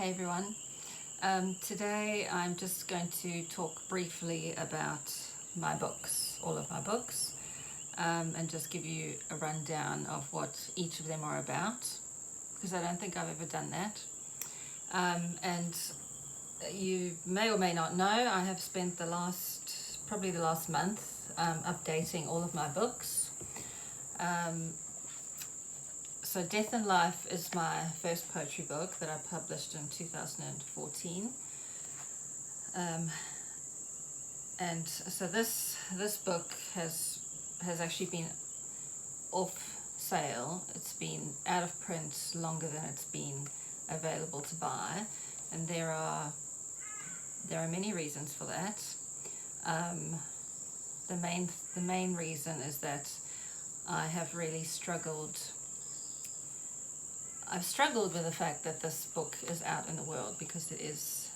Hey everyone. Today I'm just going to talk briefly about my books, all of my books, and just give you a rundown of what each of them are about, because I don't think I've ever done that. And you may or may not know, I have spent probably the last month, updating all of my books. So Death and Life is my first poetry book that I published in 2014. And so this book has actually been off sale. It's been out of print longer than it's been available to buy, and there are many reasons for that. The main reason is that I have really struggled. I've struggled with the fact that this book is out in the world, because it is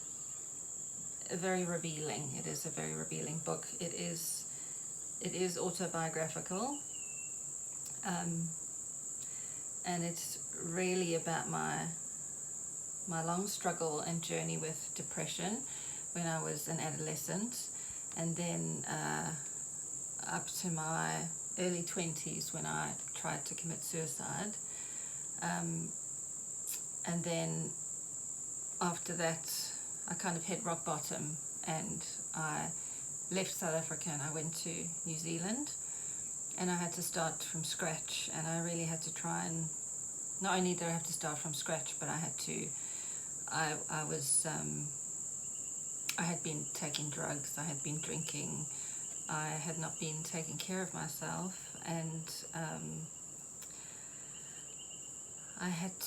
very revealing. It is a very revealing book. It is autobiographical, and it's really about my long struggle and journey with depression when I was an adolescent, and then up to my early 20s when I tried to commit suicide. And then after that, I kind of hit rock bottom, and I left South Africa and I went to New Zealand, and I had to start from scratch. And I really had to try, and not only did I have to start from scratch, but I had been taking drugs, I had been drinking, I had not been taking care of myself, and I had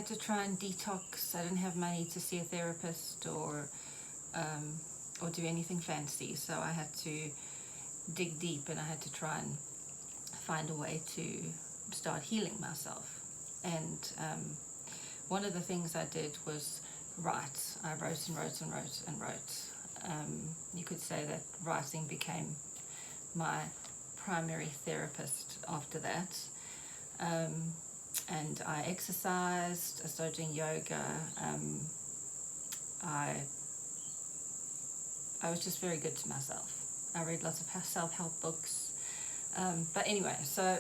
to try and detox. I didn't have money to see a therapist or do anything fancy, so I had to dig deep, and I had to try and find a way to start healing myself. And one of the things I did was write. I wrote and wrote and wrote and wrote. You could say that writing became my primary therapist after that. And I exercised, I started doing yoga. I was just very good to myself. I read lots of self-help books. But anyway, so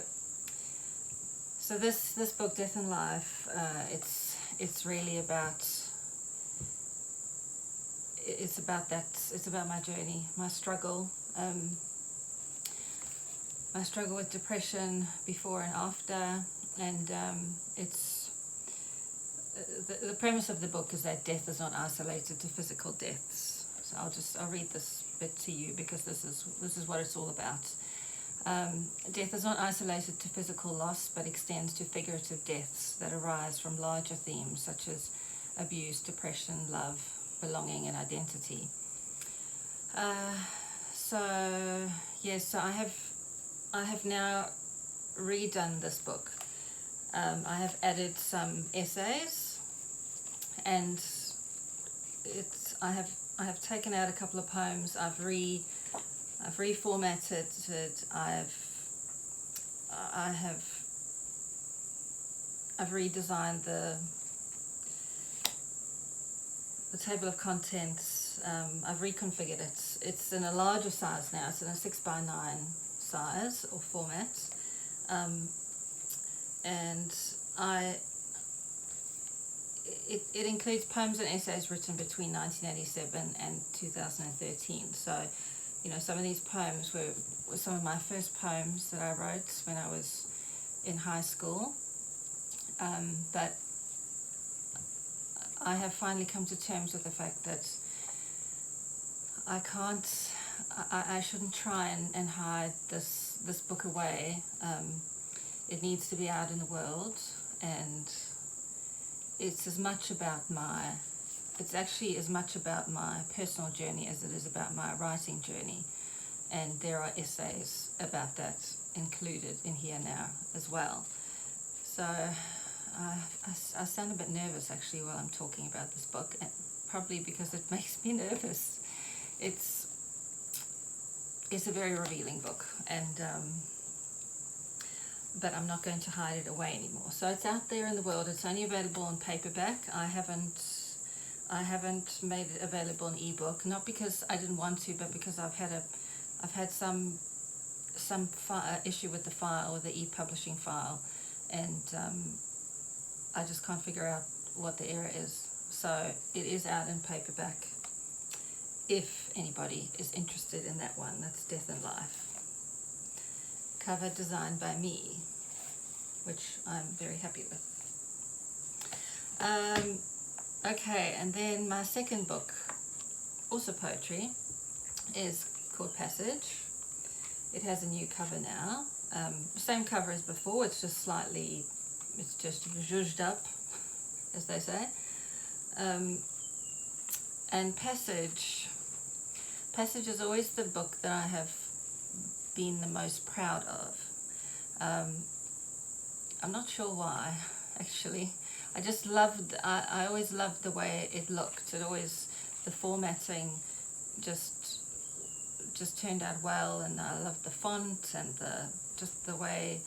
this book, Death and Life, it's really about, it's about my journey, my struggle with depression before and after. And it's the premise of the book is that death is not isolated to physical deaths. So I'll read this bit to you, because this is what it's all about. Death is not isolated to physical loss, but extends to figurative deaths that arise from larger themes such as abuse, depression, love, belonging, and identity. So I have now redone this book. I have added some essays, and I have taken out a couple of poems. I've reformatted it. I've redesigned the table of contents. I've reconfigured it. It's in a larger size now. It's in a 6x9 size or format. And it includes poems and essays written between 1987 and 2013. So, some of these poems were some of my first poems that I wrote when I was in high school. But I have finally come to terms with the fact that I shouldn't try and hide this book away. It needs to be out in the world, and it's actually as much about my personal journey as it is about my writing journey. And there are essays about that included in here now as well. So I sound a bit nervous actually while I'm talking about this book, and probably because it makes me nervous. It's a very revealing book, and but I'm not going to hide it away anymore. So it's out there in the world. It's only available in paperback. I haven't made it available in ebook, not because I didn't want to, but because I've had some issue with the file, with the e-publishing file, and I just can't figure out what the error is. So it is out in paperback if anybody is interested in that one. That's Death and Life. Cover designed by me, which I'm very happy with. Okay, and then my second book, also poetry, is called Passage. It has a new cover now. Same cover as before, it's just zhuzhed up, as they say. And Passage is always the book that I have been the most proud of. I'm not sure why, actually. I always loved the way it looked. The formatting just turned out well, and I loved the font and the way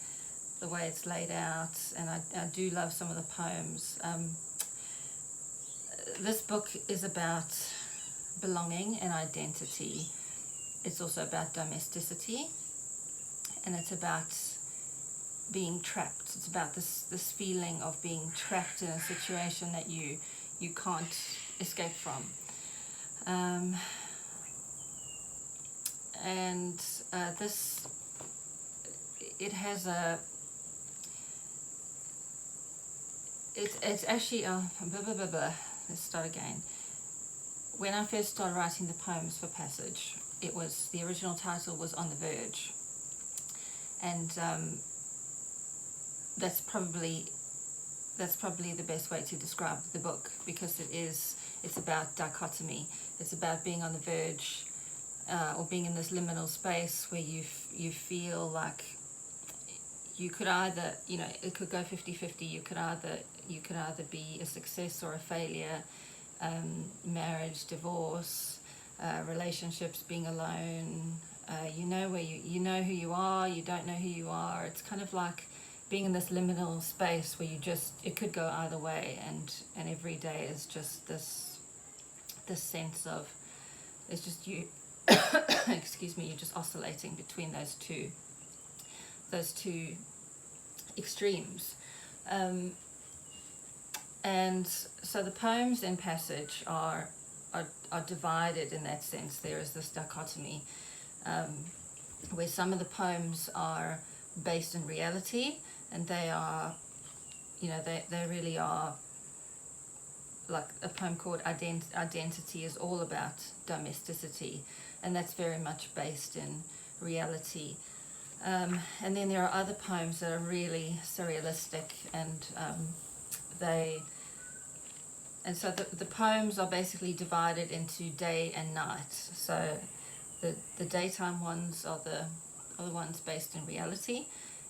it's laid out, and I do love some of the poems. This book is about belonging and identity. It's also about domesticity, and it's about being trapped. It's about this feeling of being trapped in a situation that you can't escape from. It's actually, let's start again. When I first started writing the poems for Passage, the original title was On the Verge, and that's probably the best way to describe the book, because it's about dichotomy. It's about being on the verge, or being in this liminal space where you feel like you could either, it could go 50-50. You could either be a success or a failure. Marriage, divorce, relationships, being alone. You know who you are. You don't know who you are. It's kind of like being in this liminal space where it could go either way, and every day is just this sense of, it's just you excuse me, you're just oscillating between those two extremes. And so the poems in Passage are divided in that sense. There is this dichotomy, where some of the poems are based in reality, and they are, they really are, like a poem called Identity is all about domesticity, and that's very much based in reality. And then there are other poems that are really surrealistic, and so the poems are basically divided into day and night. So the daytime ones are the ones based in reality,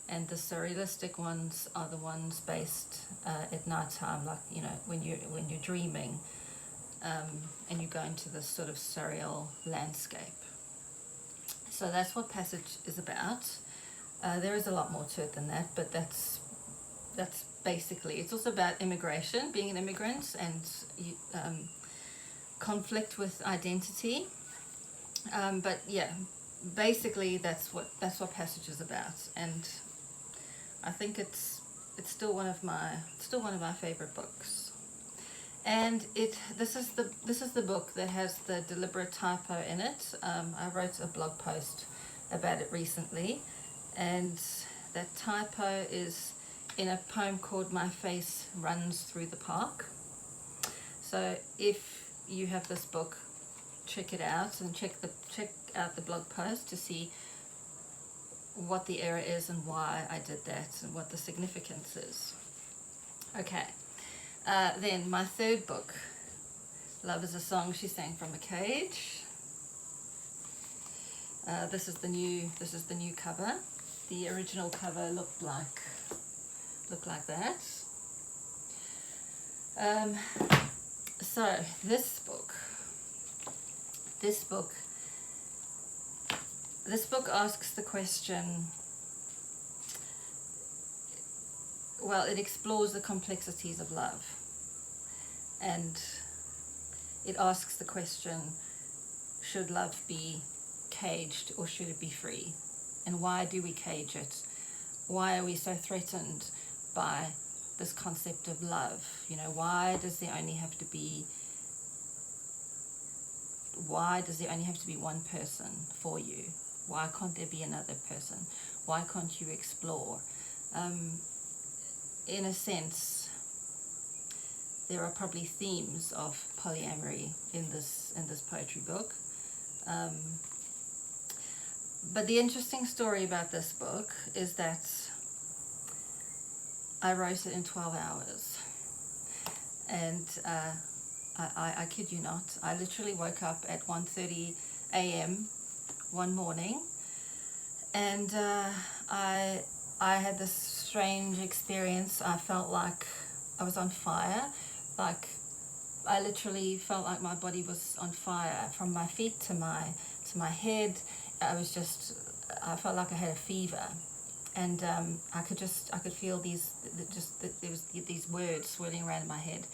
and the surrealistic ones are the ones based at nighttime, like when you're dreaming, and you go into this sort of surreal landscape. So that's what Passage is about. There is a lot more to it than that, but that's basically. It's also about immigration, being an immigrant, and conflict with identity. But yeah, basically that's what Passage is about, and I think it's still one of my favorite books. And this is the book that has the deliberate typo in it. I wrote a blog post about it recently, and that typo is in a poem called My Face Runs Through the Park. So if you have this book, check it out, and check out the blog post to see what the error is and why I did that and what the significance is. Okay, then my third book, Love is a Song She Sang from a Cage. This is the new cover. The original cover looked like that. So this book asks the question, well, it explores the complexities of love, and it asks the question, should love be caged or should it be free? And why do we cage it? Why are we so threatened by this concept of love? You know, why does there only have to be one person for you? Why can't there be another person? Why can't you explore? In a sense, there are probably themes of polyamory in this poetry book. But the interesting story about this book is that I wrote it in 12 hours. And I kid you not, I literally woke up at 1:30 a.m. one morning, and I had this strange experience. I felt like I was on fire. Like, I literally felt like my body was on fire from my feet to my head. I felt like I had a fever, and I could feel there was these words swirling around in my head.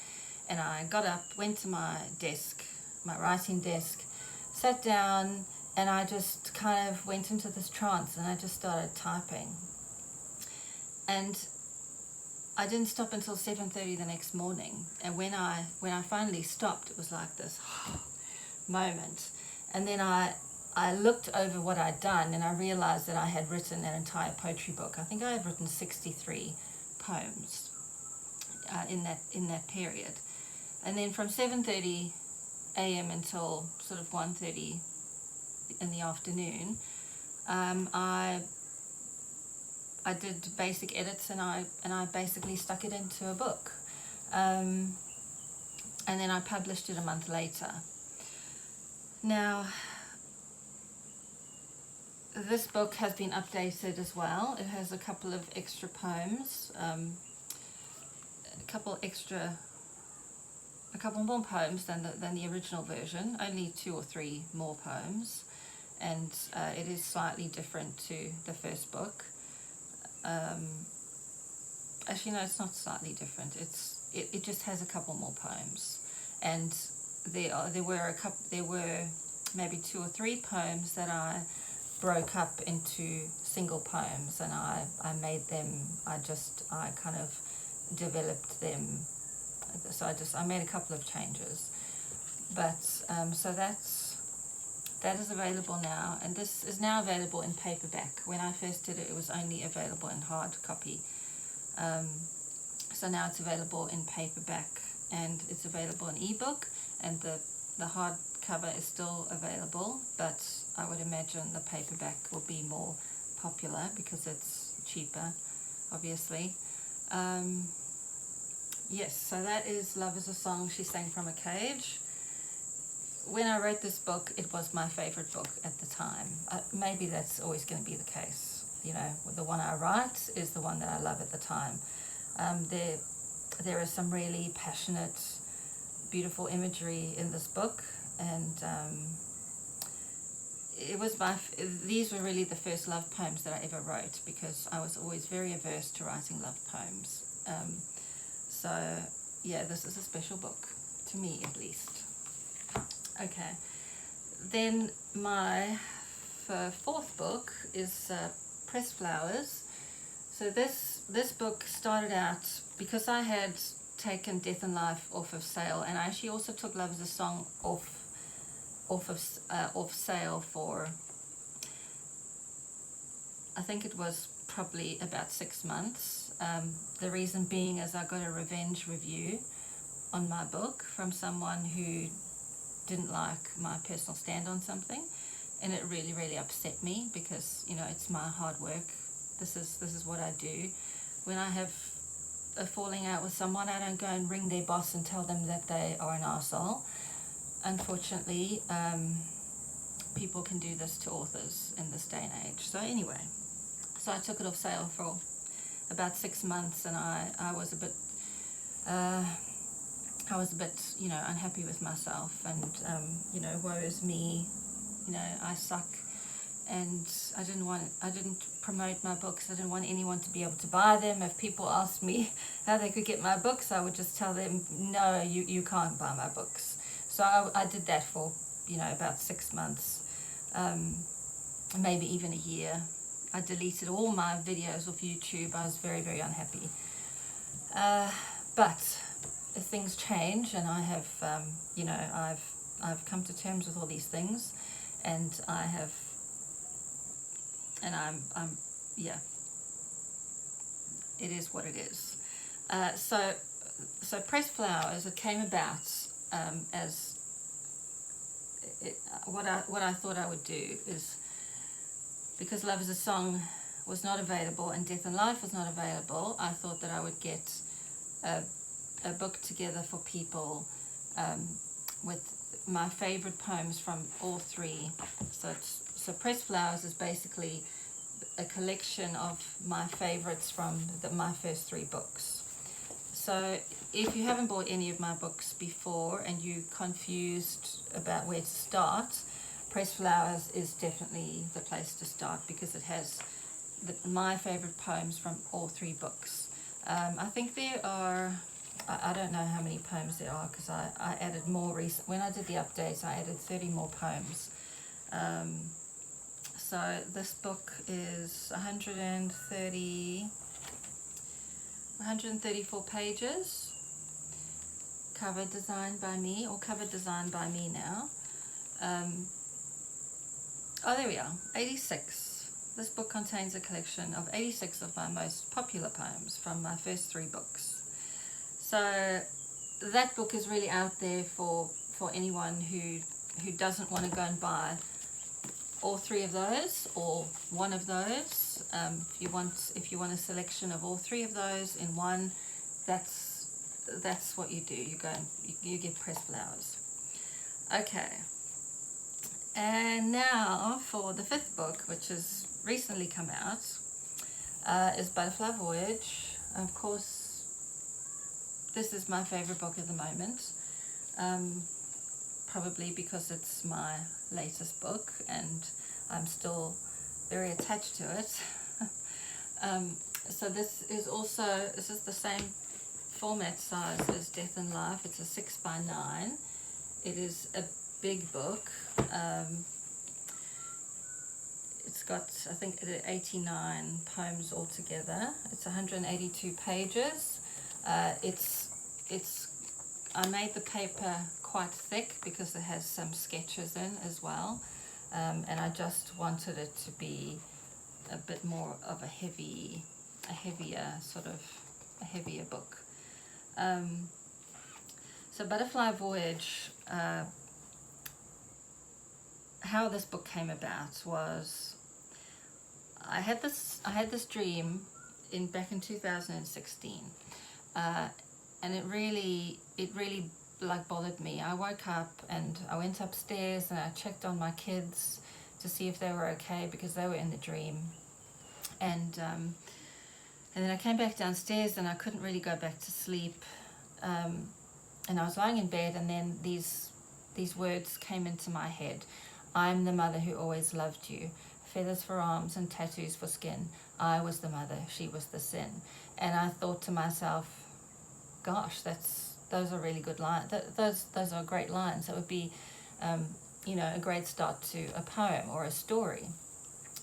And I got up, went to my desk, my writing desk, sat down, and I just kind of went into this trance, and I just started typing. And I didn't stop until 7:30 the next morning. And when I finally stopped, it was like this moment. And then I looked over what I'd done, and I realized that I had written an entire poetry book. I think I had written 63 poems in that period. And then from 7:30 a.m. until sort of 1:30 in the afternoon, I did basic edits, and I basically stuck it into a book. And then I published it a month later. Now, this book has been updated as well. It has a couple of extra poems, a couple more poems than the original version, only 2 or 3 more poems, and it is slightly different to the first book. Actually, no, it's not slightly different. It just has a couple more poems, and there were maybe 2 or 3 poems that I broke up into single poems, and I made them. I kind of developed them. So I made a couple of changes, but so that is available now, and this is now available in paperback. When I first did it, it was only available in hard copy. So now it's available in paperback, and it's available in ebook, and the hard cover is still available, but I would imagine the paperback will be more popular because it's cheaper, obviously. Yes, so that is Love is a Song She Sang from a Cage. When I wrote this book, it was my favorite book at the time. Maybe that's always going to be the case. You know, the one I write is the one that I love at the time. There is some really passionate, beautiful imagery in this book, and these were really the first love poems that I ever wrote, because I was always very averse to writing love poems. So yeah, this is a special book, to me at least. Okay, then my fourth book is Press Flowers. So this book started out because I had taken Death and Life off of sale, and I actually also took Love is a Song off sale for, I think it was probably about 6 months. The reason being is I got a revenge review on my book from someone who didn't like my personal stand on something, and it really, really upset me, because, you know, it's my hard work. This is what I do. When I have a falling out with someone, I don't go and ring their boss and tell them that they are an arsehole. Unfortunately, people can do this to authors in this day and age. So anyway, so I took it off sale for about 6 months, and I was a bit you know, unhappy with myself, and you know, woe is me, you know, I suck, and I didn't promote my books. I didn't want anyone to be able to buy them. If people asked me how they could get my books, I would just tell them, no, you can't buy my books. So I did that for, about 6 months, maybe even a year. I deleted all my videos off YouTube. I was very, very unhappy. But things change, and I have, I've come to terms with all these things, and I'm yeah, it is what it is. So Press Flowers, it came about as what I thought I would do is, because Love is a Song was not available and Death and Life was not available, I thought that I would get a book together for people with my favorite poems from all three. So Press Flowers is basically a collection of my favorites from my first 3 books. So if you haven't bought any of my books before and you're confused about where to start, Press Flowers is definitely the place to start, because it has my favorite poems from all 3 books. I think there are, I don't know how many poems there are, because I added more recent. When I did the updates, I added 30 more poems. So this book is 134 pages, cover designed by me now. Oh, there we are, 86. This book contains a collection of 86 of my most popular poems from my first 3 books. So that book is really out there for anyone who doesn't want to go and buy all 3 of those or one of those. If you want a selection of all 3 of those in one, that's what you do. You go and you get Press Flowers. Okay. And now for the 5th book, which has recently come out, is Butterfly Voyage. Of course, this is my favorite book at the moment, probably because it's my latest book and I'm still very attached to it. So this is the same format size as Death and Life. It's a 6x9. It is a big book. It's got, I think, 89 poems altogether. It's 182 pages. I made the paper quite thick because it has some sketches in as well, and I just wanted it to be a bit more of a heavier book. So Butterfly Voyage, how this book came about was, I had this dream back in 2016, and it really like bothered me. I woke up and I went upstairs and I checked on my kids to see if they were okay, because they were in the dream, and then I came back downstairs and I couldn't really go back to sleep, and I was lying in bed, and then these words came into my head. I'm the mother who always loved you. Feathers for arms and tattoos for skin. I was the mother, she was the sin. And I thought to myself, gosh, those are really good lines. Those are great lines. That would be, a great start to a poem or a story.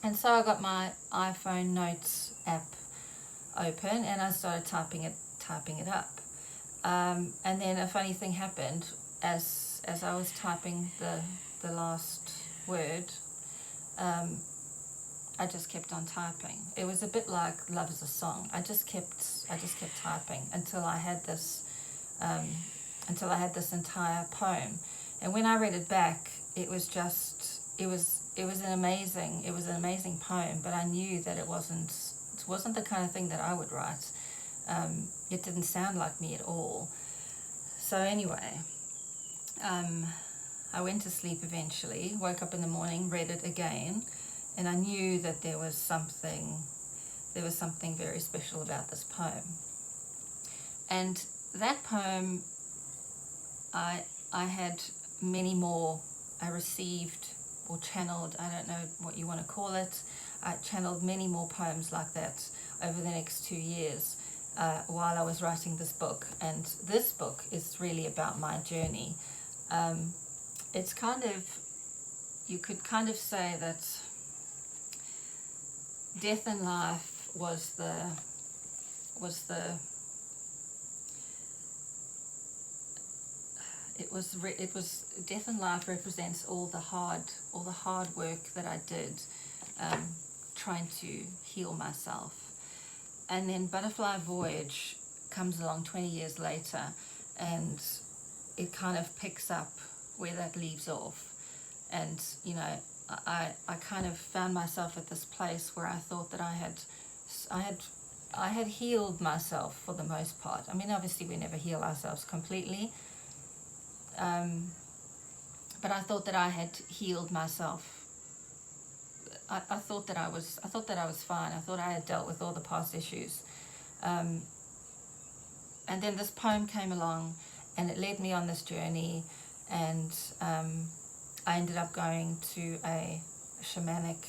And so I got my iPhone Notes app open and I started typing it up. And then a funny thing happened as I was typing the last word. I just kept on typing. It was a bit like Love is a Song. I just kept typing until I had this entire poem. And when I read it back, it was an amazing poem. But I knew that it wasn't the kind of thing that I would write. It didn't sound like me at all. So anyway, I went to sleep eventually. Woke up in the morning, read it again. And I knew that there was something very special about this poem. And that poem, I had many more I received or channeled, I don't know what you want to call it. I channeled many more poems like that over the next 2 years while I was writing this book. And this book is really about my journey. It's kind of, you could kind of say that death and life was the it was death and life represents all the hard work that I did trying to heal myself. And then Butterfly Voyage comes along 20 years later, and it kind of picks up where that leaves off. And you know, I kind of found myself at this place where I thought that I had healed myself for the most part. I mean, obviously we never heal ourselves completely, but I thought that I had healed myself. I thought that I was fine. I thought I had dealt with all the past issues. And then this poem came along, and it led me on this journey, and I ended up going to a shamanic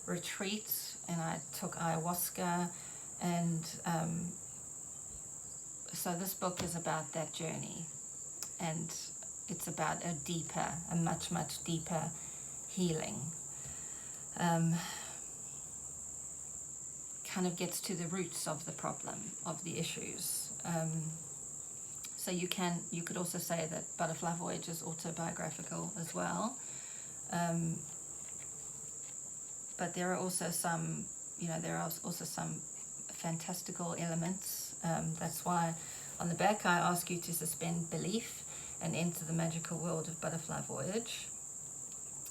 retreat, and I took ayahuasca, and so this book is about that journey, and it's about a much, much deeper healing. Kind of gets to the roots of the problem, of the issues. So you could also say that Butterfly Voyage is autobiographical as well. But there are also some, fantastical elements. That's why on the back I ask you to suspend belief and enter the magical world of Butterfly Voyage.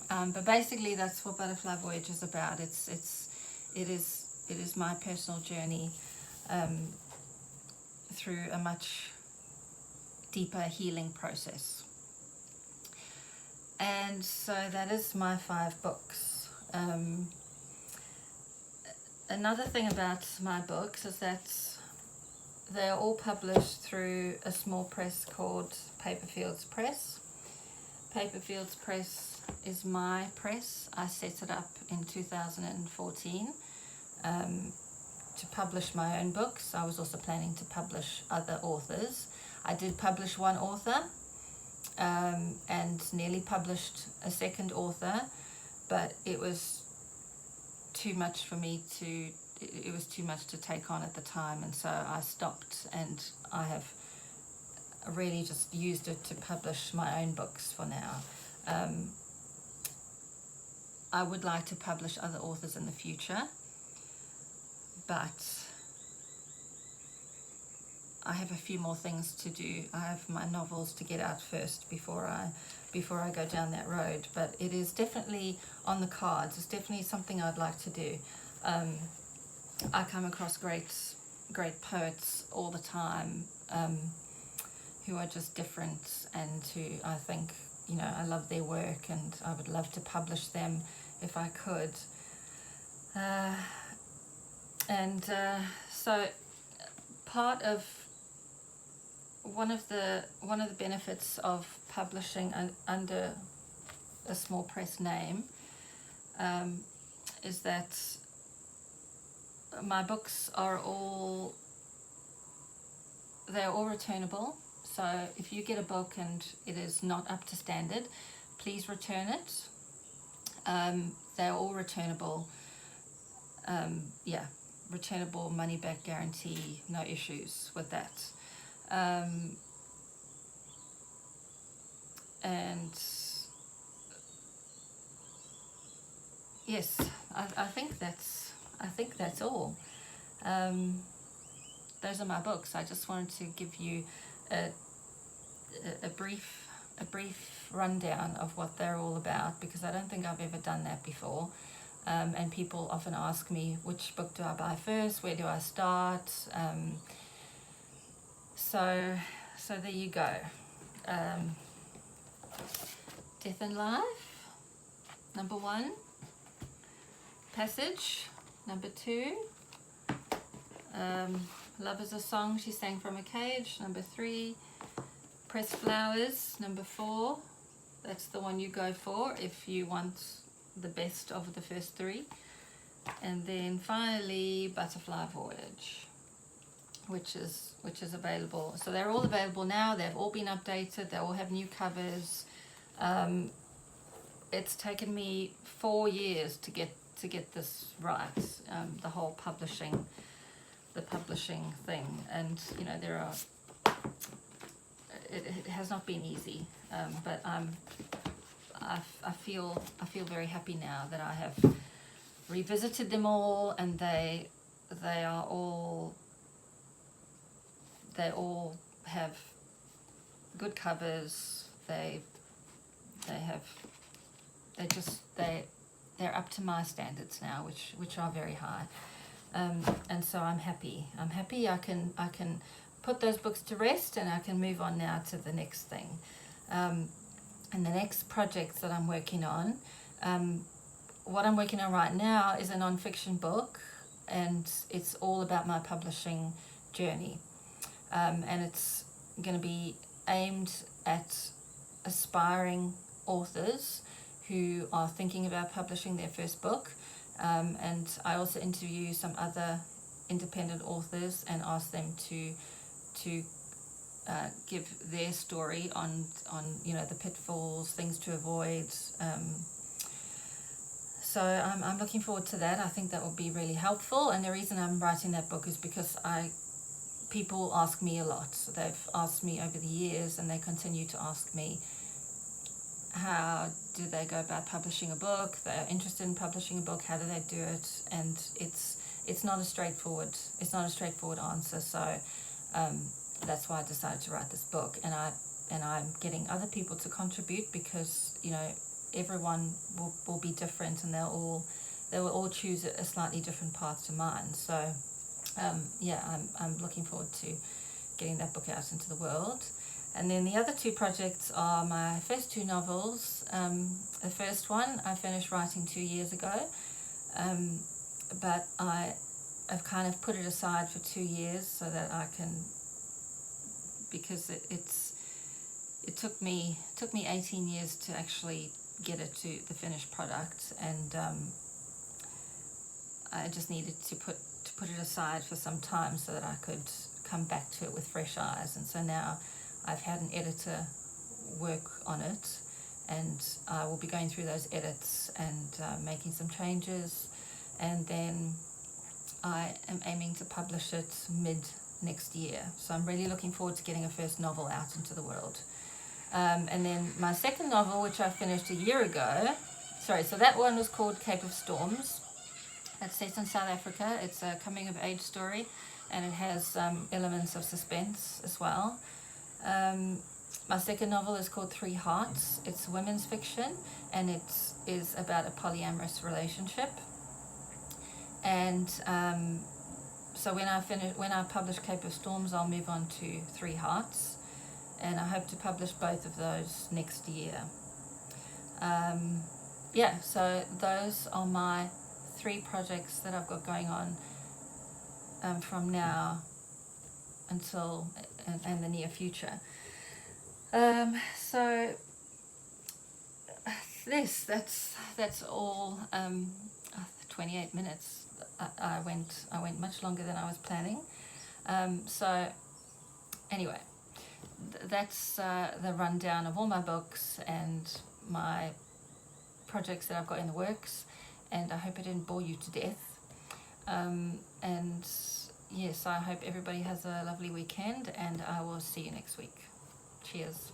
But basically that's what Butterfly Voyage is about. It is my personal journey through a much deeper healing process. And so that is my 5 books. Another thing about my books is that they are all published through a small press called Paperfields Press. Paperfields Press is my press. I set it up in 2014 to publish my own books. I was also planning to publish other authors. I did publish one author and nearly published a second author, but it was too much for me to, it was too much to take on at the time, and so I stopped, and I have really just used it to publish my own books for now. I would like to publish other authors in the future, but I have a few more things to do. I have my novels to get out first before I go down that road, but it is definitely on the cards. It's definitely something I'd like to do. I come across great poets all the time who are just different, and who I think, I love their work, and I would love to publish them if I could. So part of one of the benefits of publishing under a small press name is that my books are all returnable. So if you get a book and it is not up to standard, please return it. They're all returnable. Returnable, money back guarantee, no issues with that. And yes, I think that's all. Those are my books. I just wanted to give you a brief rundown of what they're all about, because I don't think I've ever done that before. And people often ask me, which book do I buy first? Where do I start? So there you go. Death and Life, number 1. Passage, number 2. Love is a Song She Sang from a Cage, number 3. Press Flowers, number 4. That's the one you go for if you want the best of the first 3. And then finally, Butterfly Voyage, which is available. So they're all available now. They've all been updated. They all have new covers. It's taken me 4 years to get this right. The whole publishing thing, and you know it has not been easy. But I feel very happy now that I have revisited them all, and they all have good covers. They're up to my standards now, which are very high, and so I'm happy. I can put those books to rest, and I can move on now to the next thing. And the next projects that I'm working on, what I'm working on right now is a nonfiction book, and it's all about my publishing journey. And it's going to be aimed at aspiring authors who are thinking about publishing their first book. And I also interview some other independent authors and ask them to give their story on the pitfalls, things to avoid. So I'm looking forward to that. I think that will be really helpful. And the reason I'm writing that book is because people ask me a lot. So they've asked me over the years, and they continue to ask me, how do they go about publishing a book? They're interested in publishing a book. How do they do it? And it's not a straightforward answer. So that's why I decided to write this book, and I'm getting other people to contribute, because everyone will be different, and they will all choose a slightly different path to mine. So I'm looking forward to getting that book out into the world. And then the other two projects are my first two novels. The first one I finished writing 2 years ago, but I've kind of put it aside for 2 years so that I can, because it took me 18 years to actually get it to the finished product, and I just needed to put it aside for some time so that I could come back to it with fresh eyes. And so now I've had an editor work on it, and I will be going through those edits and making some changes, and then I am aiming to publish it mid next year. So I'm really looking forward to getting a first novel out into the world. And then my second novel, which I finished a year ago, so that one was called Cape of Storms. It's set in South Africa. It's a coming of age story, and it has elements of suspense as well. My second novel is called Three Hearts. It's women's fiction, and it is about a polyamorous relationship. And so when I publish Cape of Storms, I'll move on to Three Hearts, and I hope to publish both of those next year. So those are my 3 projects that I've got going on from now until and the near future. So that's all. 28 minutes. I went much longer than I was planning. So anyway, that's the rundown of all my books and my projects that I've got in the works, and I hope I didn't bore you to death. And yes, I hope everybody has a lovely weekend, and I will see you next week. Cheers.